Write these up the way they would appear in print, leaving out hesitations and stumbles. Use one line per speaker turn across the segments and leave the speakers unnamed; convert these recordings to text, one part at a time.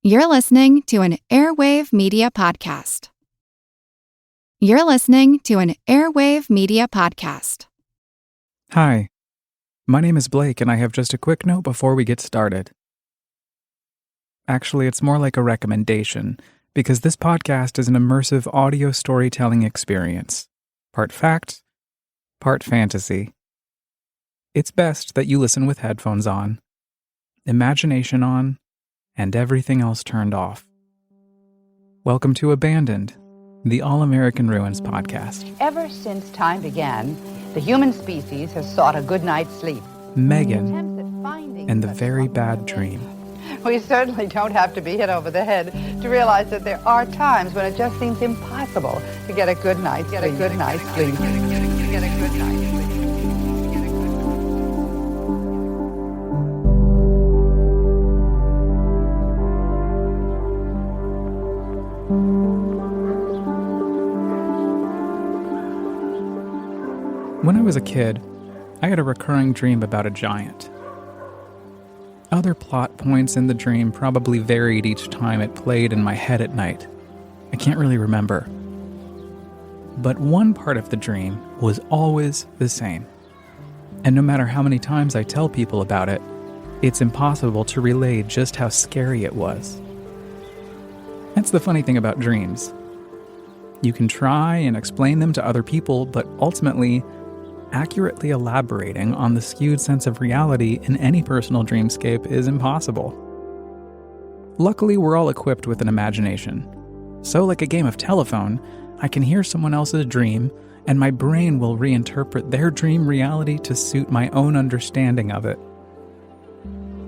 You're listening to an Airwave Media Podcast. You're listening to an Airwave Media Podcast.
Hi, my name is Blake, and I have just a quick note before we get started. Actually, it's more like a recommendation, because this podcast is an immersive audio storytelling experience. Part fact, part fantasy. It's best that you listen with headphones on, imagination on, and everything else turned off. Welcome to Abandoned, the All-American Ruins podcast.
Ever since time began, the human species has sought a good night's sleep.
Megan and the Very Bad Dream.
We certainly don't have to be hit over the head to realize that there are times when it just seems impossible to get a good night's sleep. Get a good night's sleep.
When I was a kid, I had a recurring dream about a giant. Other plot points in the dream probably varied each time it played in my head at night. I can't really remember. But one part of the dream was always the same. And no matter how many times I tell people about it, it's impossible to relay just how scary it was. That's the funny thing about dreams. You can try and explain them to other people, but ultimately, accurately elaborating on the skewed sense of reality in any personal dreamscape is impossible. Luckily, we're all equipped with an imagination. So, like a game of telephone, I can hear someone else's dream, and my brain will reinterpret their dream reality to suit my own understanding of it.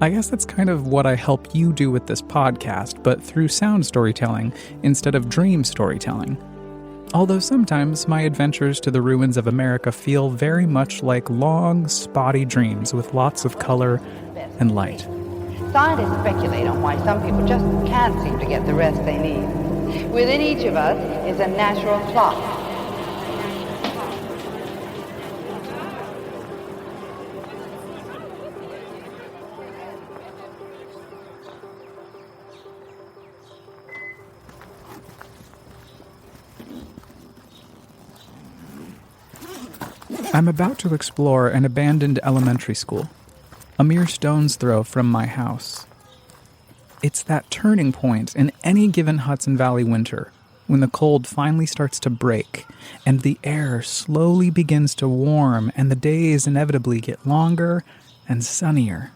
I guess that's kind of what I help you do with this podcast, but through sound storytelling instead of dream storytelling. Although sometimes my adventures to the ruins of America feel very much like long, spotty dreams with lots of color and light.
Scientists speculate on why some people just can't seem to get the rest they need. Within each of us is a natural clock.
I'm about to explore an abandoned elementary school, a mere stone's throw from my house. It's that turning point in any given Hudson Valley winter, when the cold finally starts to break, and the air slowly begins to warm, and the days inevitably get longer and sunnier.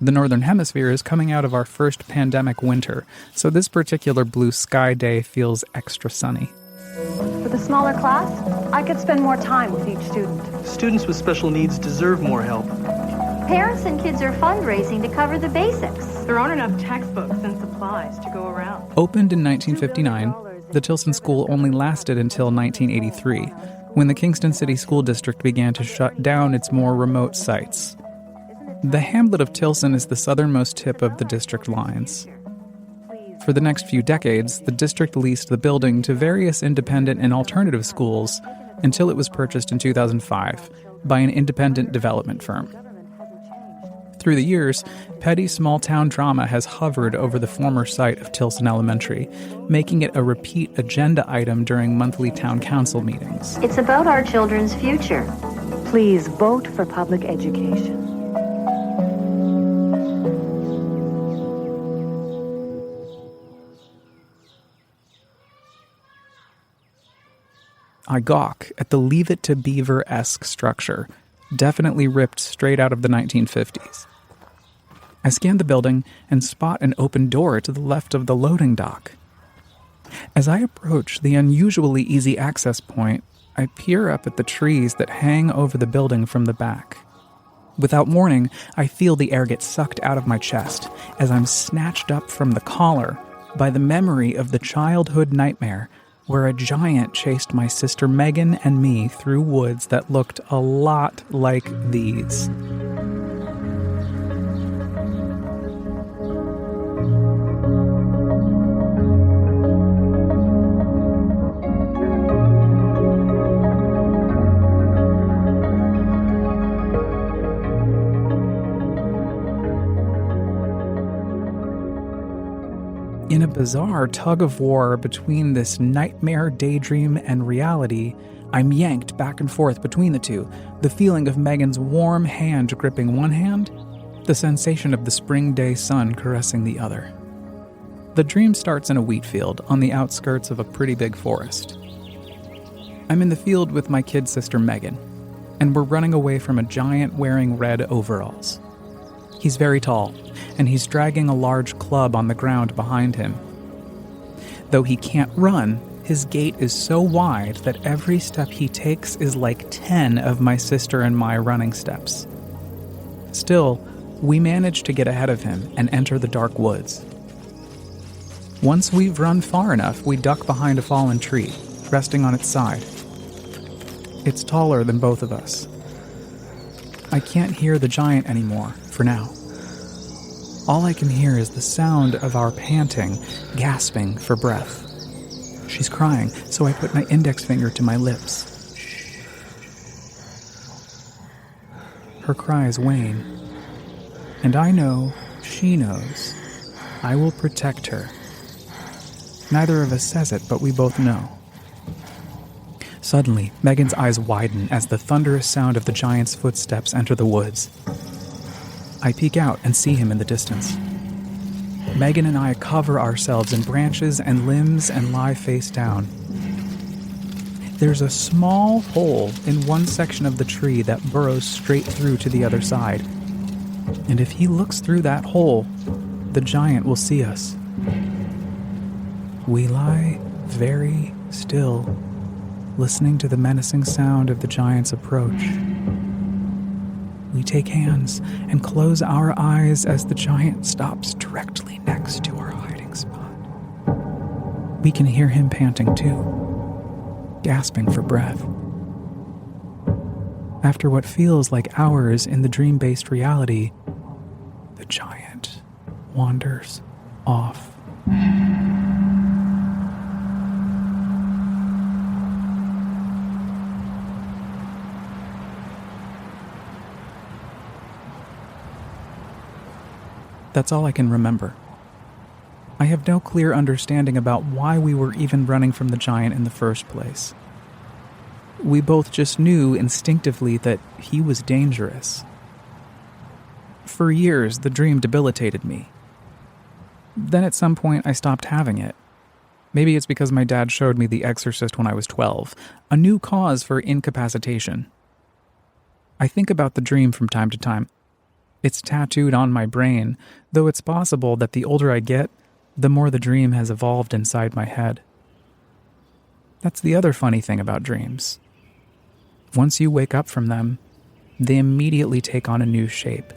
The Northern Hemisphere is coming out of our first pandemic winter, so this particular blue sky day feels extra sunny.
With a smaller class, I could spend more time with each student.
Students with special needs deserve more help.
Parents and kids are fundraising to cover the basics.
There aren't enough textbooks and supplies to go around.
Opened in 1959, the Tillson School only lasted until 1983, when the Kingston City School District began to shut down its more remote sites. The hamlet of Tillson is the southernmost tip of the district lines. For the next few decades, the district leased the building to various independent and alternative schools until it was purchased in 2005 by an independent development firm. Through the years, petty small-town drama has hovered over the former site of Tillson Elementary, making it a repeat agenda item during monthly town council meetings.
It's about our children's future.
Please vote for public education.
I gawk at the Leave It to Beaver-esque structure, definitely ripped straight out of the 1950s. I scan the building and spot an open door to the left of the loading dock. As I approach the unusually easy access point, I peer up at the trees that hang over the building from the back. Without warning, I feel the air get sucked out of my chest as I'm snatched up from the collar by the memory of the childhood nightmare where a giant chased my sister Megan and me through woods that looked a lot like these. In a bizarre tug-of-war between this nightmare, daydream, and reality, I'm yanked back and forth between the two, the feeling of Megan's warm hand gripping one hand, the sensation of the spring day sun caressing the other. The dream starts in a wheat field on the outskirts of a pretty big forest. I'm in the field with my kid sister Megan, and we're running away from a giant wearing red overalls. He's very tall, and he's dragging a large club on the ground behind him. Though he can't run, his gait is so wide that every step he takes is like 10 of my sister and my running steps. Still, we manage to get ahead of him and enter the dark woods. Once we've run far enough, we duck behind a fallen tree, resting on its side. It's taller than both of us. I can't hear the giant anymore, for now. All I can hear is the sound of our panting, gasping for breath. She's crying, so I put my index finger to my lips. Her cries wane, and I know she knows. I will protect her. Neither of us says it, but we both know. Suddenly, Megan's eyes widen as the thunderous sound of the giant's footsteps enter the woods. I peek out and see him in the distance. Megan and I cover ourselves in branches and limbs and lie face down. There's a small hole in one section of the tree that burrows straight through to the other side. And if he looks through that hole, the giant will see us. We lie very still, listening to the menacing sound of the giant's approach. We take hands and close our eyes as the giant stops directly next to our hiding spot. We can hear him panting too, gasping for breath. After what feels like hours in the dream-based reality, the giant wanders off. That's all I can remember. I have no clear understanding about why we were even running from the giant in the first place. We both just knew instinctively that he was dangerous. For years, the dream debilitated me. Then at some point, I stopped having it. Maybe it's because my dad showed me The Exorcist when I was 12, a new cause for incapacitation. I think about the dream from time to time. It's tattooed on my brain, though it's possible that the older I get, the more the dream has evolved inside my head. That's the other funny thing about dreams. Once you wake up from them, they immediately take on a new shape,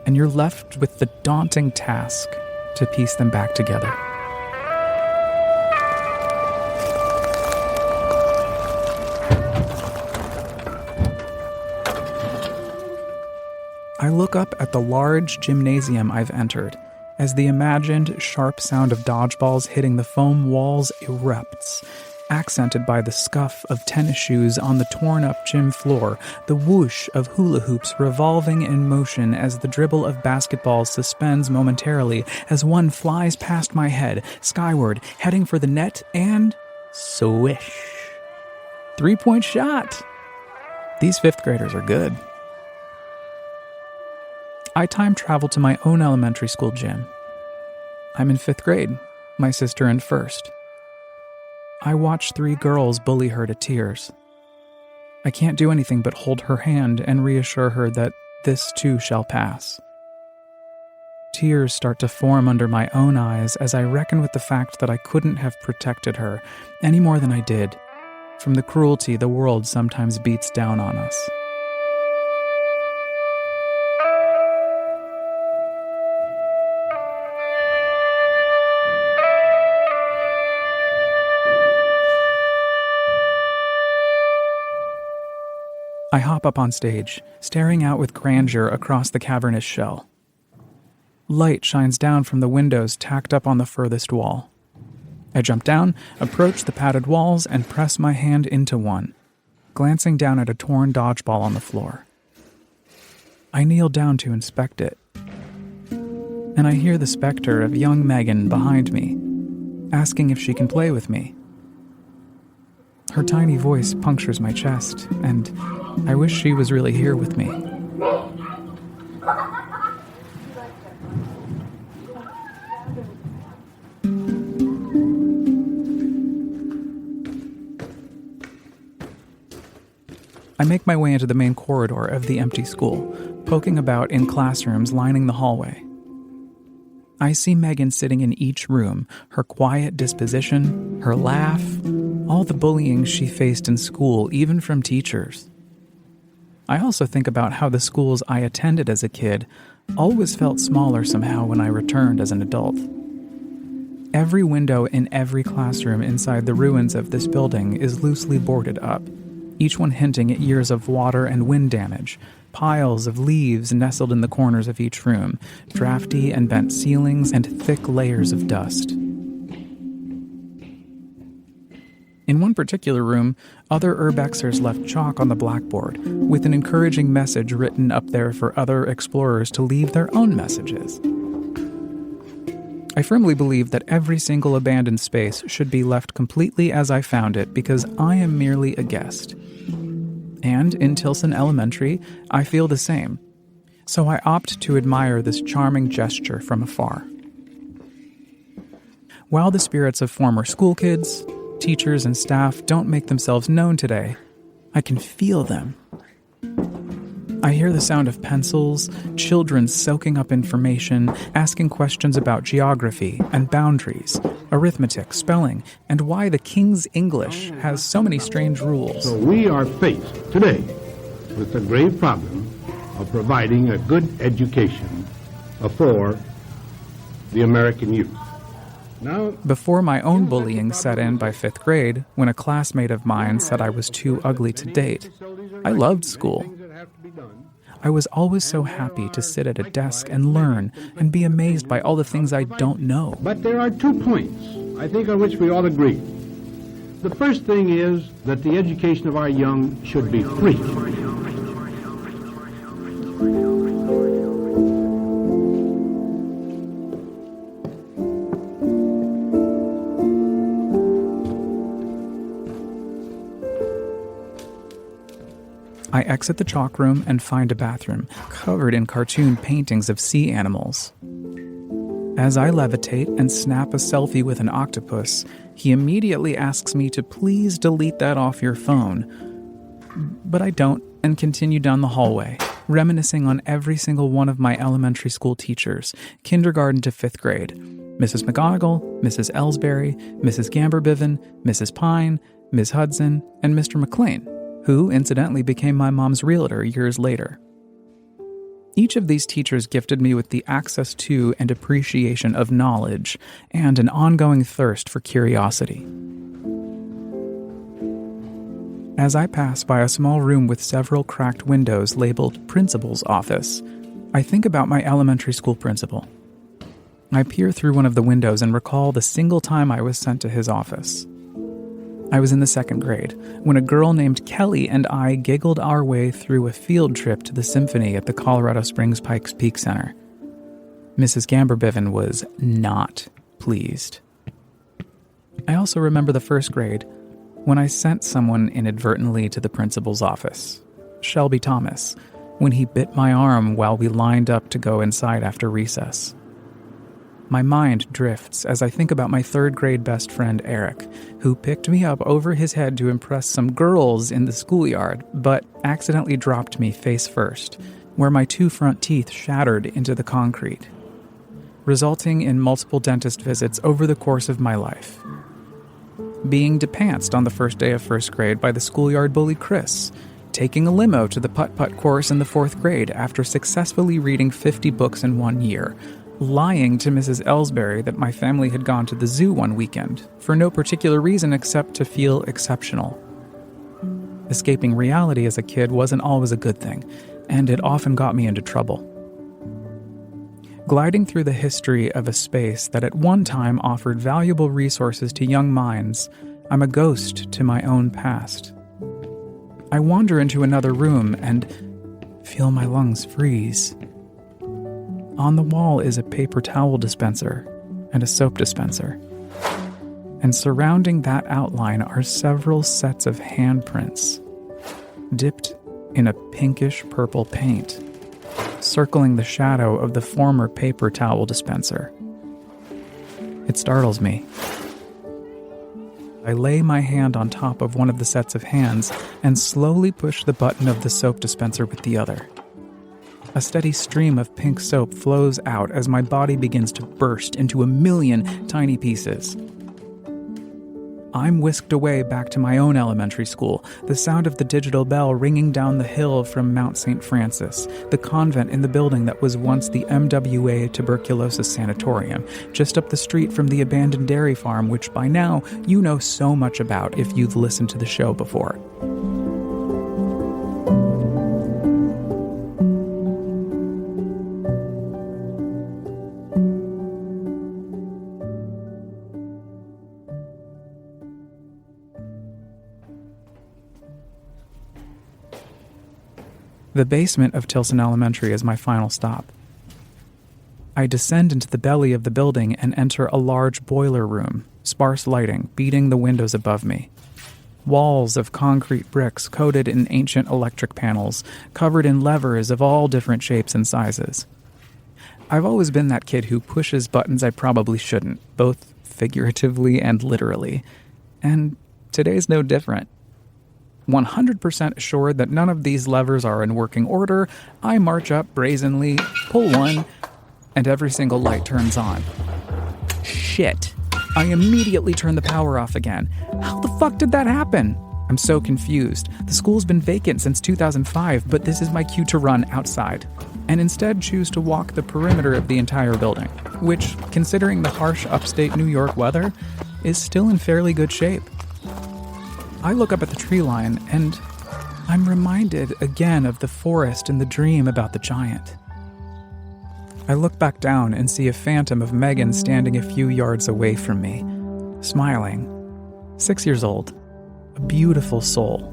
and you're left with the daunting task to piece them back together. I look up at the large gymnasium I've entered as the imagined sharp sound of dodgeballs hitting the foam walls erupts, accented by the scuff of tennis shoes on the torn-up gym floor, the whoosh of hula hoops revolving in motion as the dribble of basketballs suspends momentarily as one flies past my head, skyward, heading for the net, and swish. 3-point shot! These fifth graders are good. I time travel to my own elementary school gym. I'm in 5th grade, my sister in 1st. I watch 3 girls bully her to tears. I can't do anything but hold her hand and reassure her that this too shall pass. Tears start to form under my own eyes as I reckon with the fact that I couldn't have protected her any more than I did from the cruelty the world sometimes beats down on us. I hop up on stage, staring out with grandeur across the cavernous shell. Light shines down from the windows tacked up on the furthest wall. I jump down, approach the padded walls, and press my hand into one, glancing down at a torn dodgeball on the floor. I kneel down to inspect it. and I hear the specter of young Megan behind me, asking if she can play with me. Her tiny voice punctures my chest, and I wish she was really here with me. I make my way into the main corridor of the empty school, poking about in classrooms lining the hallway. I see Megan sitting in each room, her quiet disposition, her laugh, all the bullying she faced in school, even from teachers. I also think about how the schools I attended as a kid always felt smaller somehow when I returned as an adult. Every window in every classroom inside the ruins of this building is loosely boarded up, each one hinting at years of water and wind damage, piles of leaves nestled in the corners of each room, drafty and bent ceilings, and thick layers of dust. In one particular room, other urbexers left chalk on the blackboard, with an encouraging message written up there for other explorers to leave their own messages. I firmly believe that every single abandoned space should be left completely as I found it because I am merely a guest. And in Tillson Elementary, I feel the same. So I opt to admire this charming gesture from afar. While the spirits of former school kids, teachers, and staff don't make themselves known today, I can feel them. I hear the sound of pencils, children soaking up information, asking questions about geography and boundaries, arithmetic, spelling, and why the King's English has so many strange rules.
So we are faced today with the grave problem of providing a good education for the American youth. Now,
before my own bullying set in by 5th grade, when a classmate of mine said I was too ugly to date, I loved school. I was always so happy to sit at a desk and learn and be amazed by all the things I don't know.
But there are 2 points, I think, on which we all agree. The first thing is that the education of our young should be free.
I exit the chalk room and find a bathroom covered in cartoon paintings of sea animals. As I levitate and snap a selfie with an octopus, he immediately asks me to please delete that off your phone. But I don't and continue down the hallway, reminiscing on every single one of my elementary school teachers, kindergarten to 5th grade. Mrs. McGonigal, Mrs. Ellsbury, Mrs. Gamberbiven, Mrs. Pine, Ms. Hudson, and Mr. McLean, who incidentally became my mom's realtor years later. Each of these teachers gifted me with the access to and appreciation of knowledge and an ongoing thirst for curiosity. As I pass by a small room with several cracked windows labeled Principal's Office, I think about my elementary school principal. I peer through one of the windows and recall the single time I was sent to his office. I was in the 2nd grade when a girl named Kelly and I giggled our way through a field trip to the symphony at the Colorado Springs Pikes Peak Center. Mrs. Gamberbiven was not pleased. I also remember the 1st grade when I sent someone inadvertently to the principal's office, Shelby Thomas, when he bit my arm while we lined up to go inside after recess. My mind drifts as I think about my 3rd grade best friend Eric, who picked me up over his head to impress some girls in the schoolyard, but accidentally dropped me face first, where my 2 front teeth shattered into the concrete, resulting in multiple dentist visits over the course of my life. Being depantsed on the first day of 1st grade by the schoolyard bully Chris, taking a limo to the putt-putt course in the 4th grade after successfully reading 50 books in 1 year, lying to Mrs. Ellsbury that my family had gone to the zoo one weekend, for no particular reason except to feel exceptional. Escaping reality as a kid wasn't always a good thing, and it often got me into trouble. Gliding through the history of a space that at one time offered valuable resources to young minds, I'm a ghost to my own past. I wander into another room and feel my lungs freeze. On the wall is a paper towel dispenser and a soap dispenser. And surrounding that outline are several sets of handprints, dipped in a pinkish-purple paint, circling the shadow of the former paper towel dispenser. It startles me. I lay my hand on top of one of the sets of hands and slowly push the button of the soap dispenser with the other. A steady stream of pink soap flows out as my body begins to burst into a million tiny pieces. I'm whisked away back to my own elementary school, the sound of the digital bell ringing down the hill from Mount St. Francis, the convent in the building that was once the MWA Tuberculosis Sanatorium, just up the street from the abandoned dairy farm, which by now you know so much about if you've listened to the show before. The basement of Tillson Elementary is my final stop. I descend into the belly of the building and enter a large boiler room, sparse lighting beating the windows above me. Walls of concrete bricks coated in ancient electric panels, covered in levers of all different shapes and sizes. I've always been that kid who pushes buttons I probably shouldn't, both figuratively and literally. And today's no different. 100% assured that none of these levers are in working order, I march up brazenly, pull one, and every single light turns on. Shit. I immediately turn the power off again. How the fuck did that happen? I'm so confused. The school's been vacant since 2005, but this is my cue to run outside, and instead choose to walk the perimeter of the entire building, which, considering the harsh upstate New York weather, is still in fairly good shape. I look up at the tree line, and I'm reminded again of the forest in the dream about the giant. I look back down and see a phantom of Megan standing a few yards away from me, smiling. 6 years old, a beautiful soul.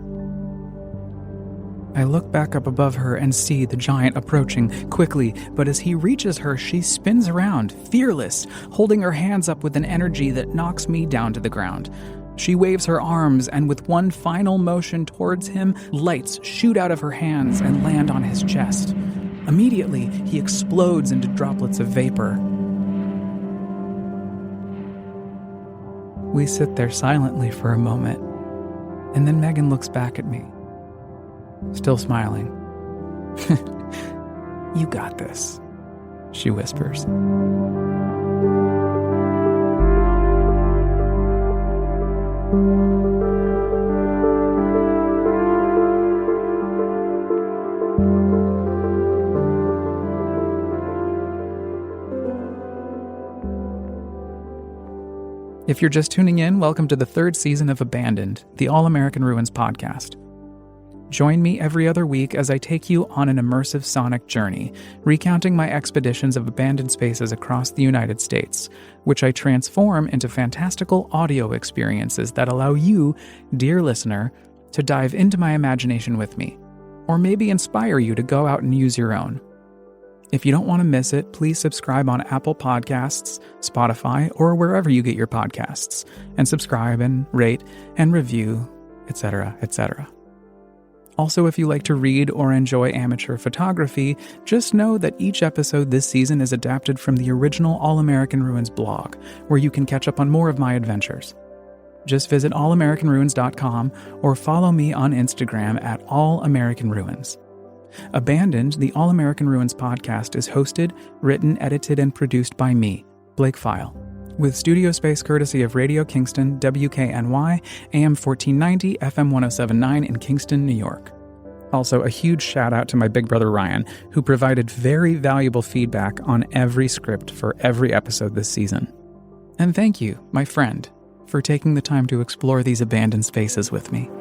I look back up above her and see the giant approaching quickly, but as he reaches her, she spins around, fearless, holding her hands up with an energy that knocks me down to the ground. She waves her arms, and with one final motion towards him, lights shoot out of her hands and land on his chest. Immediately, he explodes into droplets of vapor. We sit there silently for a moment, and then Megan looks back at me, still smiling. "You got this," she whispers. If you're just tuning in, welcome to the third season of Abandoned, the All-American Ruins podcast. Join me every other week as I take you on an immersive sonic journey, recounting my expeditions of abandoned spaces across the United States, which I transform into fantastical audio experiences that allow you, dear listener, to dive into my imagination with me, or maybe inspire you to go out and use your own. If you don't want to miss it, please subscribe on Apple Podcasts, Spotify, or wherever you get your podcasts, and subscribe and rate and review, etc., etc. Also, if you like to read or enjoy amateur photography, just know that each episode this season is adapted from the original All-American Ruins blog, where you can catch up on more of my adventures. Just visit allamericanruins.com or follow me on Instagram at allamericanruins. Abandoned, the All-American Ruins podcast is hosted, written, edited, and produced by me, Blake Pfeil, with studio space courtesy of Radio Kingston, WKNY, AM 1490, FM 1079 in Kingston, New York. Also, a huge shout out to my big brother Ryan, who provided very valuable feedback on every script for every episode this season. And thank you, my friend, for taking the time to explore these abandoned spaces with me.